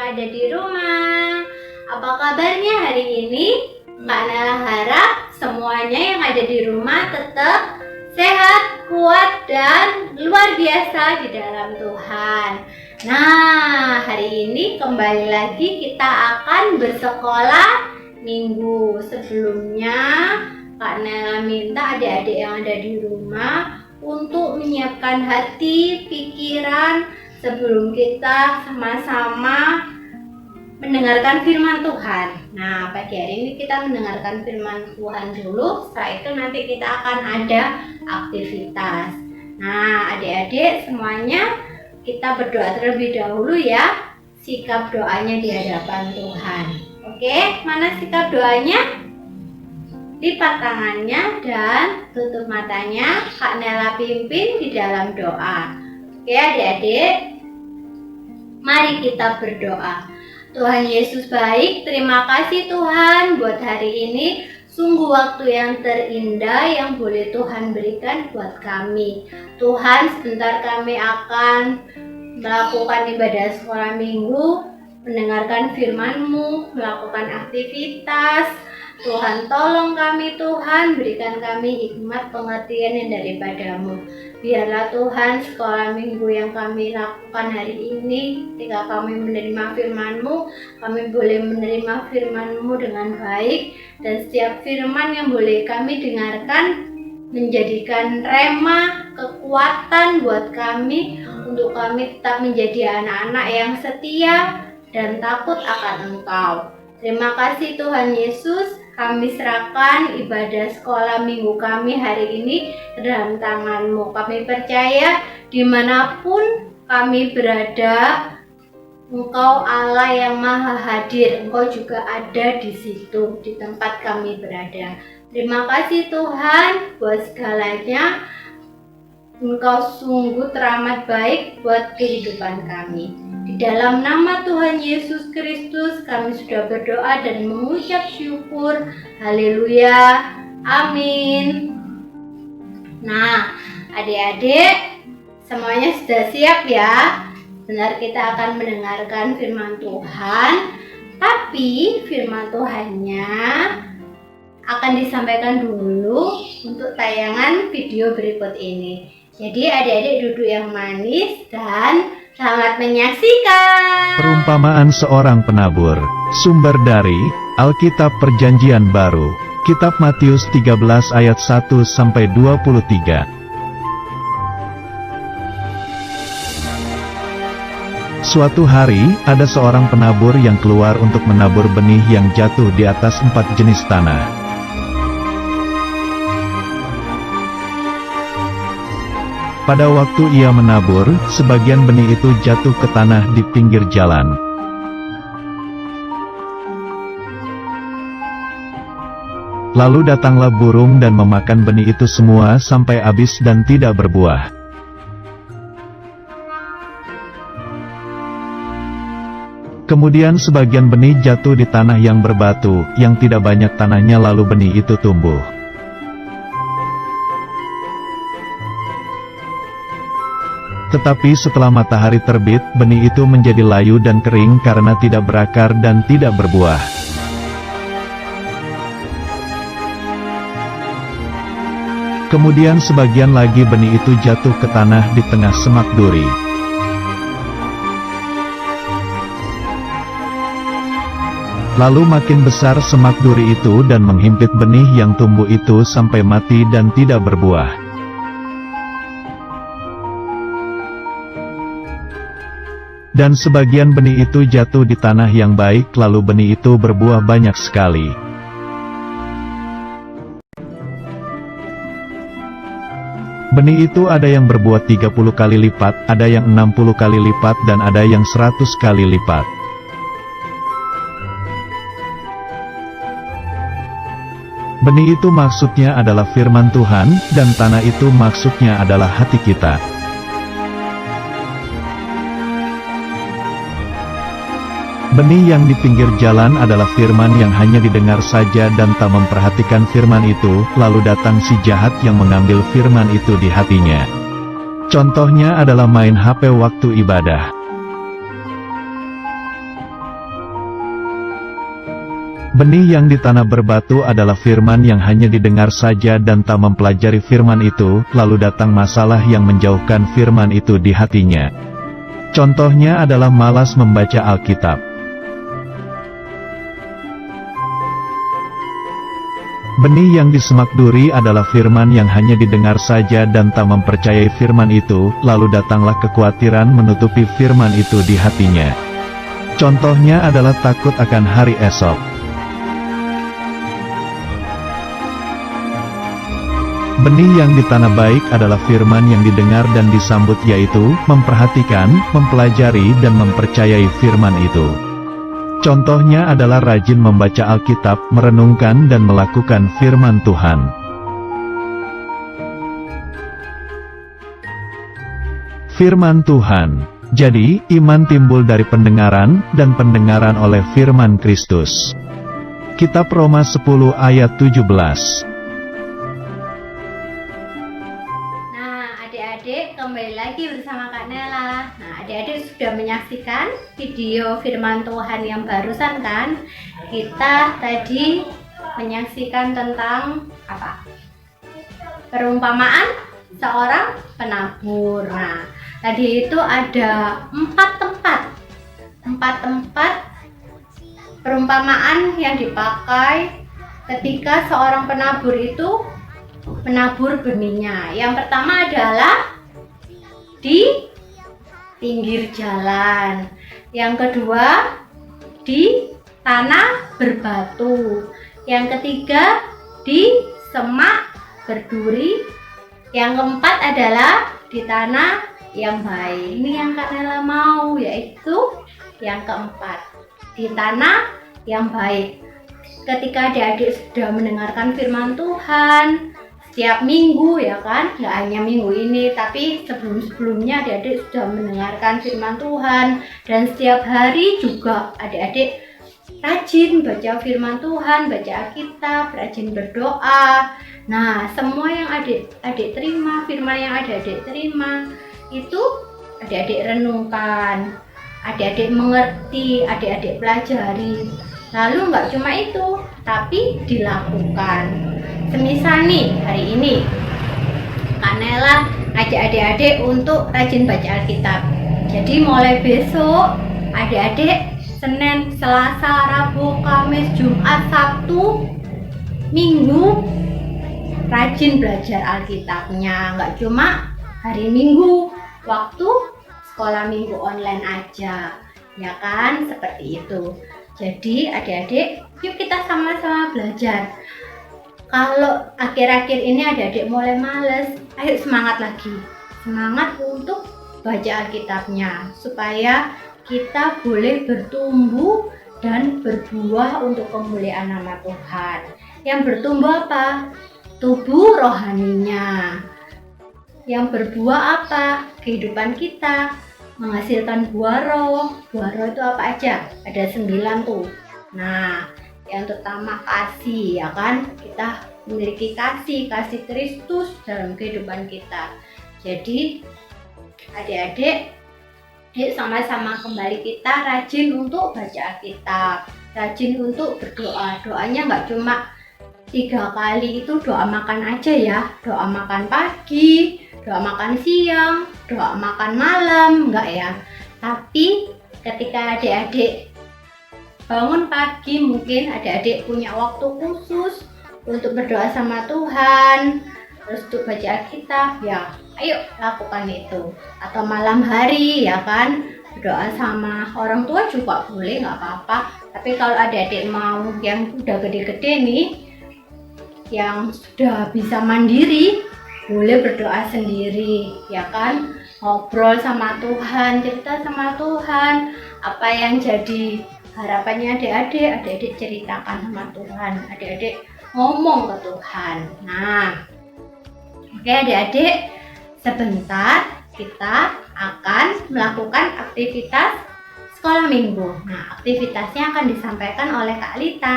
yang ada di rumah. Apa kabarnya hari ini? Kak Nela harap semuanya yang ada di rumah tetap sehat, kuat, dan luar biasa di dalam Tuhan. Nah, hari ini kembali lagi kita akan bersekolah minggu. Sebelumnya Kak Nela minta adik-adik yang ada di rumah untuk menyiapkan hati, pikiran sebelum kita sama-sama mendengarkan firman Tuhan. Nah, pagi hari ini kita mendengarkan firman Tuhan dulu. Setelah itu nanti kita akan ada aktivitas. Nah, adik-adik semuanya kita berdoa terlebih dahulu ya. Sikap doanya di hadapan Tuhan. Oke, mana sikap doanya? Lipat tangannya dan tutup matanya. Kak Nela pimpin di dalam doa. Oke adik-adik, mari kita berdoa. Tuhan Yesus baik, terima kasih Tuhan buat hari ini. Sungguh waktu yang terindah yang boleh Tuhan berikan buat kami. Tuhan, sebentar kami akan melakukan ibadah sekolah minggu, mendengarkan firman-Mu, melakukan aktivitas. Tuhan tolong kami Tuhan, berikan kami hikmat pengertian yang daripada-Mu. Biarlah Tuhan sekolah minggu yang kami lakukan hari ini, ketika kami menerima firman-Mu, kami boleh menerima firman-Mu dengan baik. Dan setiap firman yang boleh kami dengarkan menjadikan rema, kekuatan buat kami, untuk kami tetap menjadi anak-anak yang setia dan takut akan Engkau. Terima kasih Tuhan Yesus. Kami serahkan ibadah sekolah minggu kami hari ini ke dalam tangan-Mu. Kami percaya dimanapun kami berada, Engkau Allah yang maha hadir. Engkau juga ada di situ, di tempat kami berada. Terima kasih Tuhan buat segalanya. Engkau sungguh teramat baik buat kehidupan kami. Di dalam nama Tuhan Yesus Kristus kami sudah berdoa dan mengucap syukur. Haleluya. Amin. Nah, adik-adik semuanya sudah siap ya? Benar, kita akan mendengarkan firman Tuhan. Tapi firman Tuhannya akan disampaikan dulu untuk tayangan video berikut ini. Jadi adik-adik duduk yang manis dan selamat menyaksikan. Perumpamaan seorang penabur. Sumber dari Alkitab Perjanjian Baru, Kitab Matius 13 ayat 1-23. Suatu hari, ada seorang penabur yang keluar untuk menabur benih yang jatuh di atas 4 jenis tanah. Pada waktu ia menabur, sebagian benih itu jatuh ke tanah di pinggir jalan. Lalu datanglah burung dan memakan benih itu semua sampai habis dan tidak berbuah. Kemudian sebagian benih jatuh di tanah yang berbatu, yang tidak banyak tanahnya, lalu benih itu tumbuh. Tetapi setelah matahari terbit, benih itu menjadi layu dan kering karena tidak berakar dan tidak berbuah. Kemudian sebagian lagi benih itu jatuh ke tanah di tengah semak duri. Lalu makin besar semak duri itu dan menghimpit benih yang tumbuh itu sampai mati dan tidak berbuah. Dan sebagian benih itu jatuh di tanah yang baik, lalu benih itu berbuah banyak sekali. Benih itu ada yang berbuah 30 kali lipat, ada yang 60 kali lipat, dan ada yang 100 kali lipat. Benih itu maksudnya adalah firman Tuhan, dan tanah itu maksudnya adalah hati kita. Benih yang di pinggir jalan adalah firman yang hanya didengar saja dan tak memperhatikan firman itu, lalu datang si jahat yang mengambil firman itu di hatinya. Contohnya adalah main HP waktu ibadah. Benih yang di tanah berbatu adalah firman yang hanya didengar saja dan tak mempelajari firman itu, lalu datang masalah yang menjauhkan firman itu di hatinya. Contohnya adalah malas membaca Alkitab. Benih yang di semak duri adalah firman yang hanya didengar saja dan tak mempercayai firman itu, lalu datanglah kekhawatiran menutupi firman itu di hatinya. Contohnya adalah takut akan hari esok. Benih yang di tanah baik adalah firman yang didengar dan disambut, yaitu memperhatikan, mempelajari dan mempercayai firman itu. Contohnya adalah rajin membaca Alkitab, merenungkan dan melakukan firman Tuhan. Firman Tuhan. Jadi, iman timbul dari pendengaran, dan pendengaran oleh firman Kristus. Kitab Roma 10 ayat 17. Adik-adik, kembali lagi bersama Kak Nela. Nah, adik-adik sudah menyaksikan video firman Tuhan yang barusan kan? Kita tadi menyaksikan tentang apa? Perumpamaan seorang penabur. Nah, tadi itu ada 4 tempat perumpamaan yang dipakai ketika seorang penabur itu menabur benihnya. Yang pertama adalah di pinggir jalan. Yang kedua di tanah berbatu. Yang ketiga di semak berduri. Yang keempat adalah di tanah yang baik. Ini yang Kak Nela mau, yaitu yang keempat, di tanah yang baik. Ketika adik-adik sudah mendengarkan firman Tuhan setiap minggu, ya kan, nggak hanya minggu ini, tapi sebelum-sebelumnya adik-adik sudah mendengarkan firman Tuhan, dan setiap hari juga adik-adik rajin baca firman Tuhan, baca Alkitab, rajin berdoa. Nah, semua yang adik-adik terima, firman yang adik-adik terima, itu adik-adik renungkan, adik-adik mengerti, adik-adik pelajari. Lalu nggak cuma itu, tapi dilakukan. Semisal nih, hari ini Kak Nela ngajak adik-adik untuk rajin baca Alkitab. Jadi mulai besok, adik-adik Senin, Selasa, Rabu, Kamis, Jumat, Sabtu, Minggu rajin belajar Alkitabnya. Nggak cuma hari Minggu, waktu sekolah minggu online aja, ya kan, seperti itu. Jadi adik-adik, yuk kita sama-sama belajar. Kalau akhir-akhir ini adik-adik mulai males, ayo semangat lagi, semangat untuk baca Alkitabnya, supaya kita boleh bertumbuh dan berbuah untuk kemuliaan nama Tuhan. Yang bertumbuh apa? Tubuh rohaninya. Yang berbuah apa? Kehidupan kita menghasilkan buah roh. Buah roh itu apa aja? Ada 9 tuh. Nah, yang pertama kasih, ya kan? Kita memiliki kasih Kristus dalam kehidupan kita. Jadi adik-adik, yuk sama-sama kembali kita rajin untuk baca Alkitab, rajin untuk berdoa. Doanya nggak cuma 3 kali, itu doa makan aja ya, doa makan pagi, doa makan siang, doa makan malam, enggak ya. Tapi ketika adik-adik bangun pagi, mungkin adik-adik punya waktu khusus untuk berdoa sama Tuhan, terus untuk baca Alkitab, ya ayo lakukan itu. Atau malam hari, ya kan, berdoa sama orang tua juga boleh, nggak apa-apa. Tapi kalau adik-adik mau yang udah gede-gede nih, yang sudah bisa mandiri, boleh berdoa sendiri, ya kan, ngobrol sama Tuhan, cerita sama Tuhan, apa yang jadi harapannya adik-adik ceritakan sama Tuhan, adik-adik ngomong ke Tuhan. Nah, oke adik-adik, sebentar kita akan melakukan aktivitas sekolah minggu. Nah, aktivitasnya akan disampaikan oleh Kak Lita.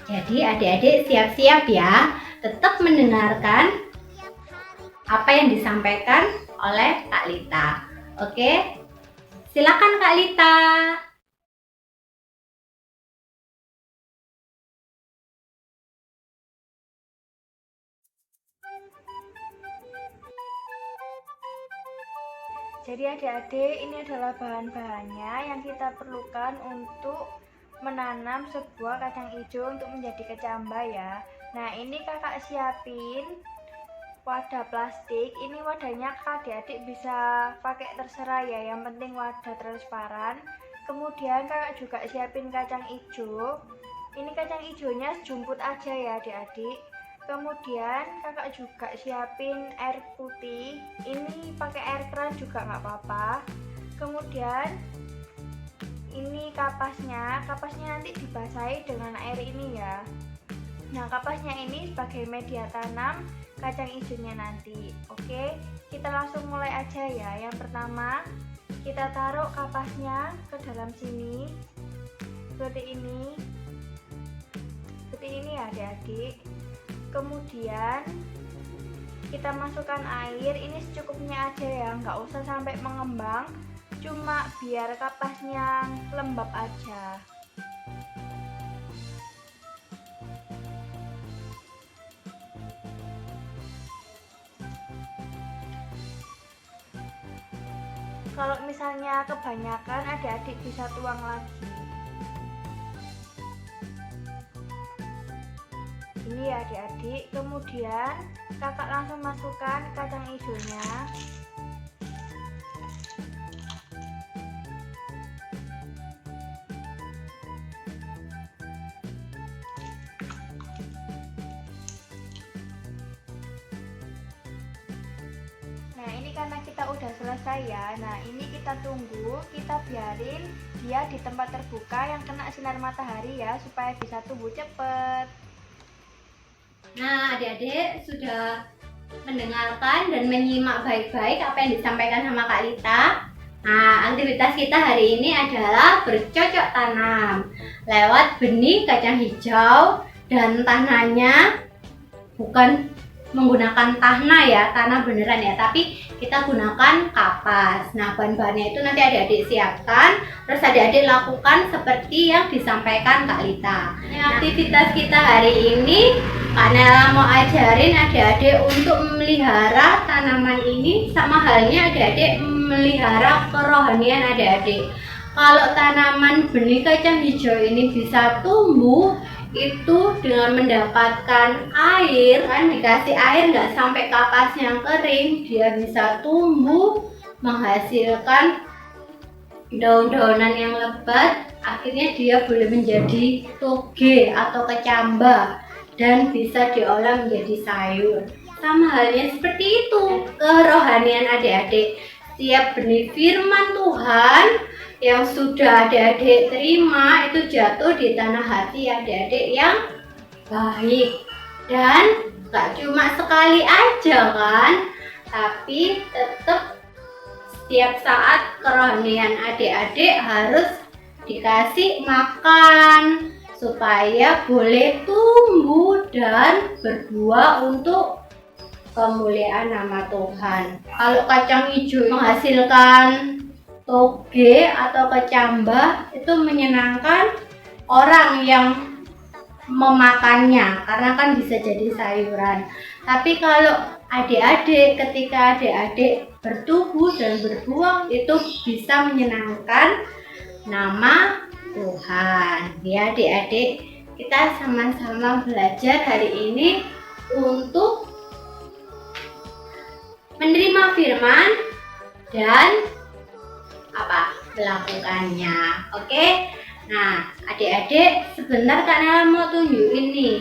Jadi adik-adik siap-siap ya, tetap mendengarkan apa yang disampaikan oleh Kak Lita. Oke, silakan Kak Lita. Jadi adik-adik, ini adalah bahan-bahannya yang kita perlukan untuk menanam sebuah kacang hijau untuk menjadi kecambah ya. Nah, ini kakak siapin wadah plastik. Ini wadahnya adik-adik bisa pakai terserah ya, yang penting wadah transparan. Kemudian kakak juga siapin kacang hijau. Ini kacang hijaunya sejumput aja ya adik-adik. Kemudian kakak juga siapin air putih. Ini pakai air keran juga nggak apa-apa. Kemudian ini kapasnya nanti dibasahi dengan air ini ya. Nah, kapasnya ini sebagai media tanam kacang hijaunya nanti. Oke, kita langsung mulai aja ya. Yang pertama, kita taruh kapasnya ke dalam sini seperti ini ya adik-adik. Kemudian kita masukkan air, ini secukupnya aja ya, nggak usah sampai mengembang, cuma biar kapasnya lembab aja. Kalau misalnya kebanyakan, adik-adik bisa tuang lagi. Ini ya adik-adik. Kemudian kakak langsung masukkan kacang hijaunya. Nah, ini karena kita udah selesai ya. Nah, ini kita tunggu, kita biarin dia di tempat terbuka yang kena sinar matahari ya, supaya bisa tumbuh cepet. Nah, adik-adik sudah mendengarkan dan menyimak baik-baik apa yang disampaikan sama Kak Lita. Nah, aktivitas kita hari ini adalah bercocok tanam lewat benih kacang hijau, dan tanahnya bukan menggunakan tanah beneran ya, tapi kita gunakan kapas. Nah, bahan-bahannya itu nanti adik-adik siapkan, terus adik-adik lakukan seperti yang disampaikan Kak Lita. Aktivitas kita hari ini, Kak Nela mau ajarin adik-adik untuk memelihara tanaman ini, sama halnya adik-adik memelihara kerohanian adik-adik. Kalau tanaman benih kacang hijau ini bisa tumbuh itu dengan mendapatkan air, kan dikasih air nggak sampai kapasnya kering, dia bisa tumbuh menghasilkan daun-daunan yang lebat. Akhirnya dia boleh menjadi toge atau kecambah dan bisa diolah menjadi sayur. Sama halnya seperti itu kerohanian adik-adik. Setiap benih firman Tuhan yang sudah adik-adik terima itu jatuh di tanah hati adik-adik yang baik, dan gak cuma sekali aja kan, tapi tetap setiap saat kerohanian adik-adik harus dikasih makan supaya boleh tumbuh dan berbuah untuk kemuliaan nama Tuhan. Kalau kacang hijau menghasilkan toge atau kecambah, itu menyenangkan orang yang memakannya karena kan bisa jadi sayuran. Tapi kalau adik-adik, ketika adik-adik bertumbuh dan berbuah, itu bisa menyenangkan nama Tuhan. Ya adik-adik, kita sama-sama belajar hari ini untuk menerima firman dan melakukannya. Oke. Nah, adik-adik, sebentar Kak Nela mau tunjukin nih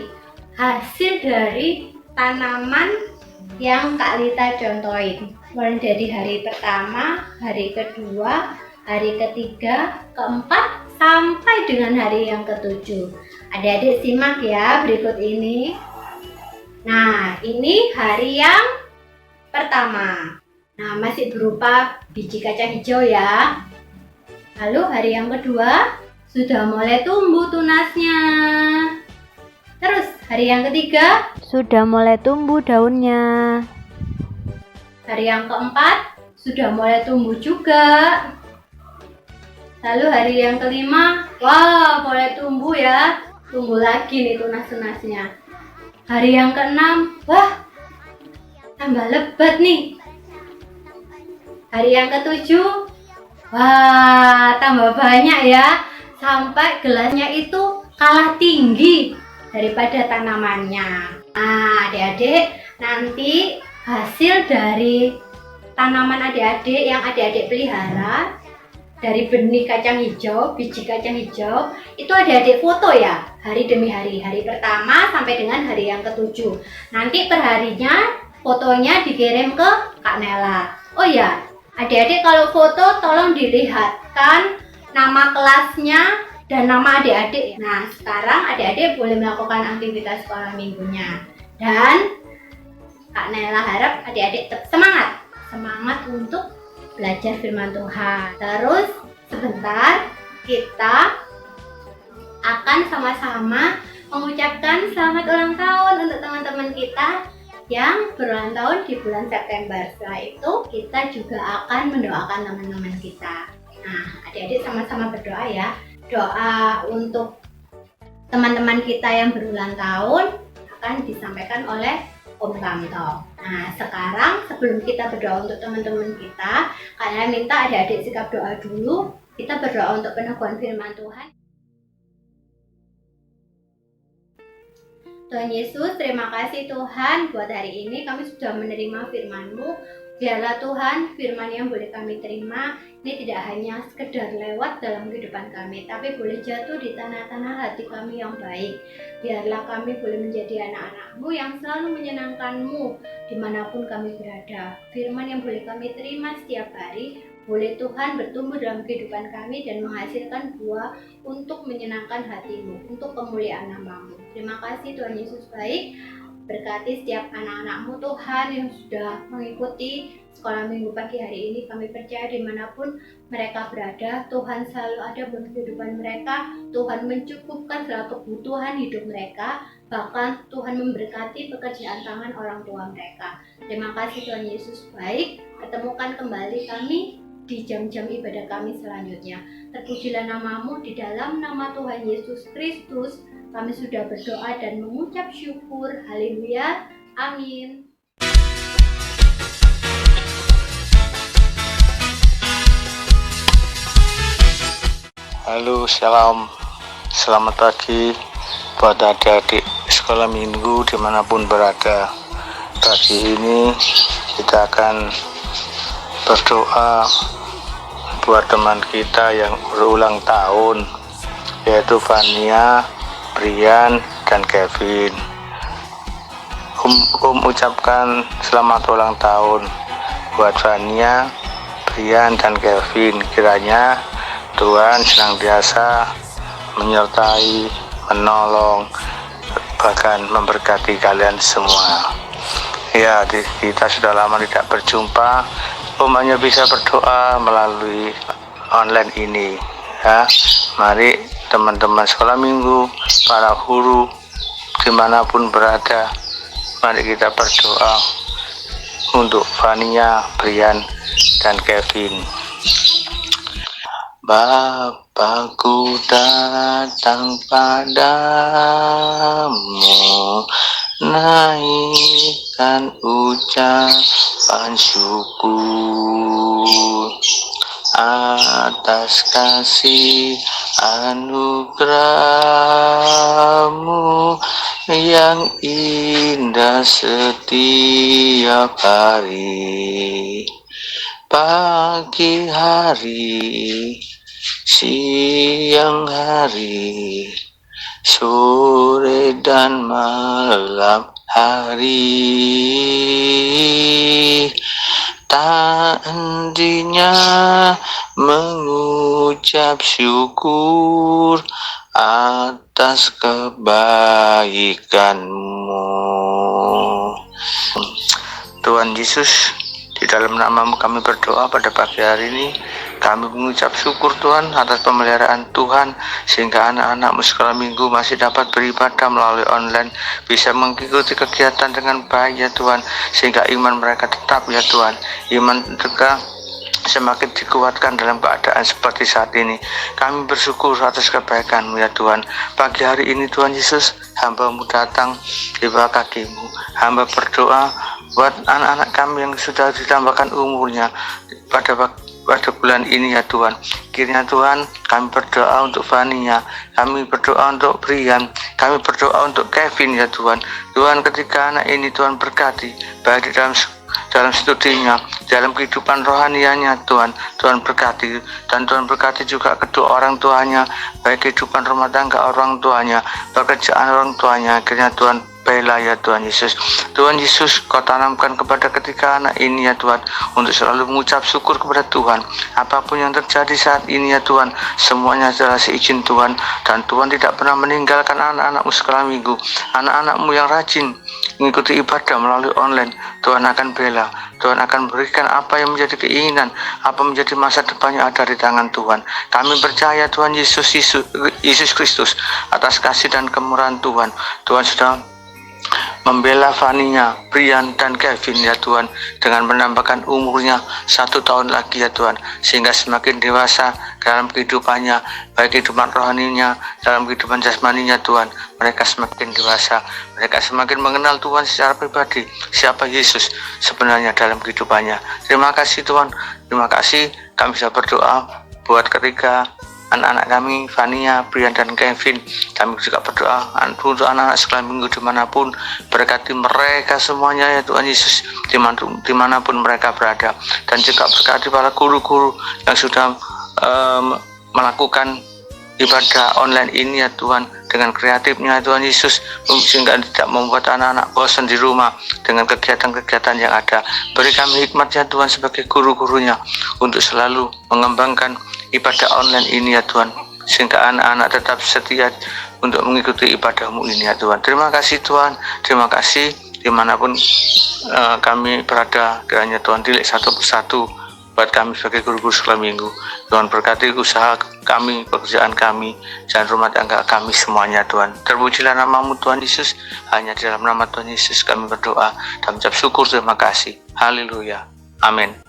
hasil dari tanaman yang Kak Lita contohin. Mulai dari hari pertama, hari kedua, hari ketiga, keempat, sampai dengan hari yang ketujuh. Adik-adik simak ya berikut ini. Nah, ini hari yang pertama. Nah, masih berupa biji kacang hijau ya. Lalu hari yang kedua sudah mulai tumbuh tunasnya. Terus hari yang ketiga Sudah mulai tumbuh daunnya. hari yang keempat sudah mulai tumbuh juga. Lalu hari yang kelima, wah mulai tumbuh ya. Tumbuh lagi nih tunas-tunasnya. Hari yang keenam, wah tambah lebat nih. Hari yang ketujuh, wah mulai tumbuh lagi. Hari yang ke-8, wah mulai tumbuh ya. Tumbuh lagi nih tunas-tunasnya. Hari yang ke-9, wah tambah lebat nih. Hari yang ke-10, wah mulai tumbuh ya. Tumbuh lagi nih tunas-tunasnya. Hari yang ke-11, wah mulai tumbuh ya. Tumbuh lagi nih tunas-tunasnya. Hari yang ke-12, wah hari yang ketujuh, wah tambah banyak ya, sampai gelasnya itu kalah tinggi daripada tanamannya. Nah adik-adik, nanti hasil dari tanaman adik-adik yang adik-adik pelihara, dari benih kacang hijau, biji kacang hijau, itu adik-adik foto ya, hari demi hari, hari pertama sampai dengan hari yang ketujuh. Nanti perharinya fotonya dikirim ke Kak Nela. Oh ya, adik-adik kalau foto tolong dilihatkan nama kelasnya dan nama adik-adik. Nah, sekarang adik-adik boleh melakukan aktivitas sekolah minggunya. Dan Kak Nela harap adik-adik tetap semangat untuk belajar firman Tuhan. Terus sebentar kita akan sama-sama mengucapkan selamat ulang tahun untuk teman-teman kita yang berulang tahun di bulan September. Setelah itu kita juga akan mendoakan teman-teman kita. Nah, adik-adik sama-sama berdoa ya. Doa untuk teman-teman kita yang berulang tahun akan disampaikan oleh Om Kamto. Nah, sekarang sebelum kita berdoa untuk teman-teman kita, kalian minta adik-adik sikap doa dulu. Kita berdoa untuk peneguhan firman Tuhan. Tuhan Yesus, terima kasih Tuhan buat hari ini kami sudah menerima firman-Mu. Biarlah Tuhan firman yang boleh kami terima ini tidak hanya sekedar lewat dalam kehidupan kami, tapi boleh jatuh di tanah-tanah hati kami yang baik. Biarlah kami boleh menjadi anak-anak-Mu yang selalu menyenangkan-Mu dimanapun kami berada. Firman yang boleh kami terima setiap hari, boleh Tuhan bertumbuh dalam kehidupan kami dan menghasilkan buah untuk menyenangkan hati-Mu, untuk kemuliaan nama-Mu. Terima kasih Tuhan Yesus baik. Berkati setiap anak-anak-Mu Tuhan yang sudah mengikuti sekolah minggu pagi hari ini. Kami percaya dimanapun mereka berada, Tuhan selalu ada dalam kehidupan mereka. Tuhan mencukupkan segala kebutuhan hidup mereka. Bahkan Tuhan memberkati pekerjaan tangan orang tua mereka. Terima kasih Tuhan Yesus baik. Ketemukan kembali kami di jam-jam ibadah kami selanjutnya. Terpujilah nama-Mu di dalam nama Tuhan Yesus Kristus. Kami sudah berdoa dan mengucap syukur. Haleluya. Amin. Halo, shalom. Selamat pagi buat adik-adik sekolah minggu dimanapun berada. Pagi ini kita akan berdoa buat teman kita yang berulang tahun, yaitu Fania, Brian, dan Kevin. Ucapkan selamat ulang tahun buat Fania, Brian, dan Kevin. Kiranya Tuhan senantiasa menyertai, menolong, bahkan memberkati kalian semua. Ya, kita sudah lama tidak berjumpa. Hanya bisa berdoa melalui online ini. Ya, mari teman-teman sekolah minggu, para guru dimanapun berada, mari kita berdoa untuk Fania, Brian, dan Kevin. Bapakku datang padamu, naikkan ucapan syukur atas kasih anugerah-Mu yang indah setiap hari. Pagi hari, siang hari, sore dan malam hari, tak hentinya mengucap syukur atas kebaikan-Mu. Tuhan Yesus, di dalam nama-Mu kami berdoa pada pagi hari ini. Kami mengucap syukur Tuhan atas pemeliharaan Tuhan, sehingga anak-anak-Mu sekolah minggu masih dapat beribadah melalui online, bisa mengikuti kegiatan dengan baik ya Tuhan, sehingga iman mereka tetap ya Tuhan. Iman mereka semakin dikuatkan dalam keadaan seperti saat ini. Kami bersyukur atas kebaikan-Mu ya Tuhan. Pagi hari ini Tuhan Yesus, hamba-Mu datang di bawah kaki-Mu. Hamba berdoa buat anak-anak kami yang sudah ditambahkan umurnya, pada bulan ini ya Tuhan. Kiranya Tuhan, kami berdoa untuk Fania, kami berdoa untuk Brian, kami berdoa untuk Kevin ya Tuhan. Tuhan, ketika anak ini Tuhan berkati, baik di dalam studinya, dalam kehidupan rohanianya Tuhan, Tuhan berkati, dan Tuhan berkati juga kedua orang tuanya, baik kehidupan rumah tangga orang tuanya, pekerjaan orang tuanya. Akhirnya Tuhan bela ya Tuhan Yesus. Tuhan Yesus, Kau tanamkan kepada ketiga anak ini ya Tuhan, untuk selalu mengucap syukur kepada Tuhan. Apapun yang terjadi saat ini ya Tuhan, semuanya adalah seizin Tuhan, dan Tuhan tidak pernah meninggalkan anak-anak-Mu sekolah minggu, anak-anak-Mu yang rajin mengikuti ibadah melalui online. Tuhan akan bela, Tuhan akan berikan apa yang menjadi keinginan, apa menjadi masa depannya ada di tangan Tuhan. Kami percaya Tuhan Yesus Kristus, atas kasih dan kemurahan Tuhan. Tuhan sudah membela Fania, Brian, dan Kevin ya Tuhan, dengan menambahkan umurnya 1 tahun lagi ya Tuhan, sehingga semakin dewasa dalam kehidupannya, baik kehidupan rohaninya, dalam kehidupan jasmaninya Tuhan. Mereka semakin dewasa, mereka semakin mengenal Tuhan secara pribadi, siapa Yesus sebenarnya dalam kehidupannya. Terima kasih Tuhan, terima kasih. Kami bisa berdoa buat ketiga anak-anak kami, Fania, Brian, dan Kevin. Kami juga berdoa untuk anak-anak sekolah minggu dimanapun, berkati mereka semuanya ya Tuhan Yesus, dimanapun mereka berada. Dan juga berkati para guru-guru yang sudah melakukan ibadah online ini ya Tuhan, dengan kreatifnya Tuhan Yesus, sehingga tidak membuat anak-anak bosan di rumah dengan kegiatan-kegiatan yang ada. Beri kami hikmat ya Tuhan sebagai guru-gurunya, untuk selalu mengembangkan ibadah online ini ya Tuhan, sehingga anak-anak tetap setia untuk mengikuti ibadah-Mu ini ya Tuhan. Terima kasih Tuhan, terima kasih. Dimanapun kami berada, kiranya Tuhan tilik satu persatu buat kami sebagai guru-guru sekolah minggu. Tuhan berkati usaha kami, pekerjaan kami, dan rumah tangga kami semuanya Tuhan. Terpujilah nama-Mu Tuhan Yesus. Hanya di dalam nama Tuhan Yesus kami berdoa dan mengucap syukur, terima kasih. Haleluya. Amin.